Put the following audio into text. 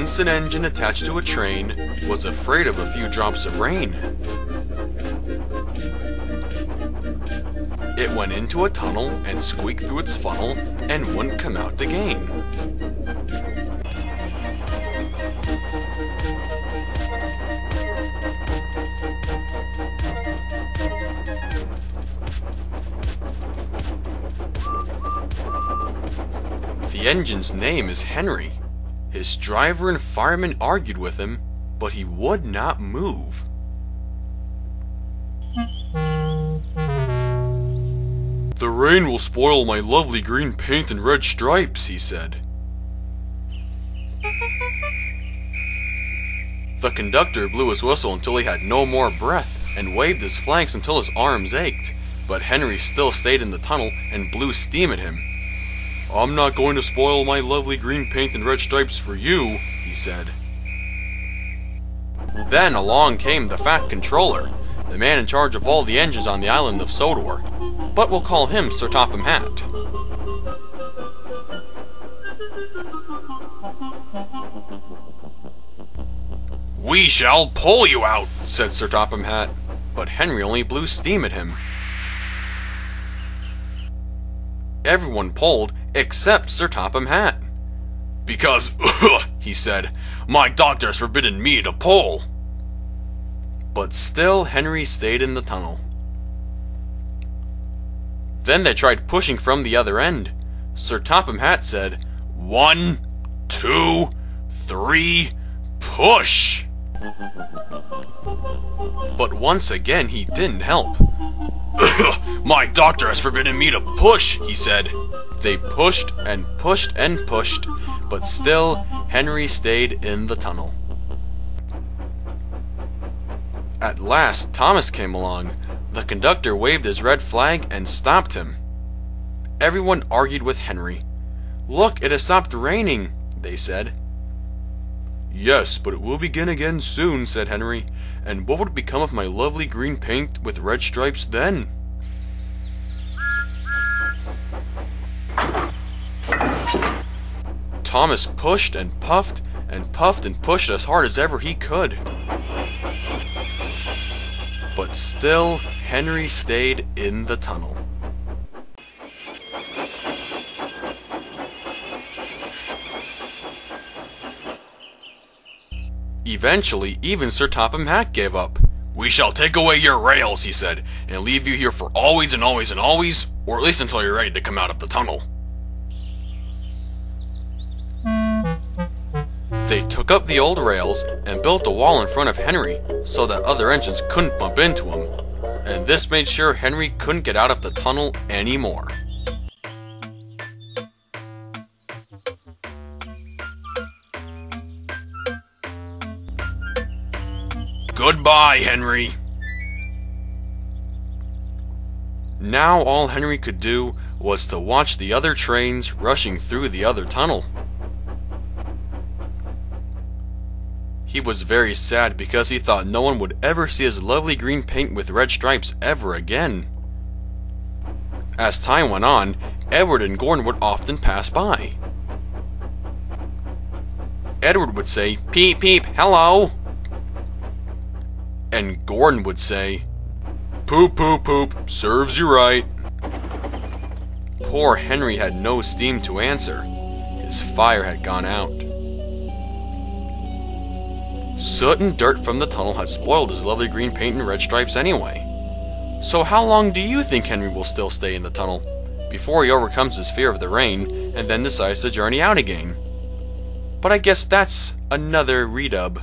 Once an engine attached to a train was afraid of a few drops of rain. It went into a tunnel and squeaked through its funnel and wouldn't come out again. The engine's name is Henry. His driver and fireman argued with him, but he would not move. "The rain will spoil my lovely green paint and red stripes," he said. The conductor blew his whistle until he had no more breath and waved his flanks until his arms ached, but Henry still stayed in the tunnel and blew steam at him. "I'm not going to spoil my lovely green paint and red stripes for you," he said. Then along came the Fat Controller, the man in charge of all the engines on the island of Sodor, but we'll call him Sir Topham Hatt. "We shall pull you out," said Sir Topham Hatt, but Henry only blew steam at him. Everyone pulled except Sir Topham Hatt. "Because," he said, "my doctor's forbidden me to pull." But still Henry stayed in the tunnel. Then they tried pushing from the other end. Sir Topham Hatt said, "1, 2, 3, push!" But once again he didn't help. "My doctor has forbidden me to push," he said. They pushed and pushed and pushed, but still Henry stayed in the tunnel. At last Thomas came along. The conductor waved his red flag and stopped him. Everyone argued with Henry. "Look, it has stopped raining," they said. "Yes, but it will begin again soon," said Henry. "And what would become of my lovely green paint with red stripes then?" Thomas pushed and puffed and puffed and pushed as hard as ever he could. But still, Henry stayed in the tunnel. Eventually, even Sir Topham Hatt gave up. "We shall take away your rails," he said, "and leave you here for always and always and always, or at least until you're ready to come out of the tunnel." They took up the old rails and built a wall in front of Henry so that other engines couldn't bump into him, and this made sure Henry couldn't get out of the tunnel anymore. "Goodbye, Henry." Now all Henry could do was to watch the other trains rushing through the other tunnel. He was very sad because he thought no one would ever see his lovely green paint with red stripes ever again. As time went on, Edward and Gordon would often pass by. Edward would say, "Peep, peep, hello." And Gordon would say, "Poop, poop, poop, serves you right." Poor Henry had no steam to answer. His fire had gone out. Soot and dirt from the tunnel had spoiled his lovely green paint and red stripes anyway. So how long do you think Henry will still stay in the tunnel, before he overcomes his fear of the rain and then decides to journey out again? But I guess that's another redub.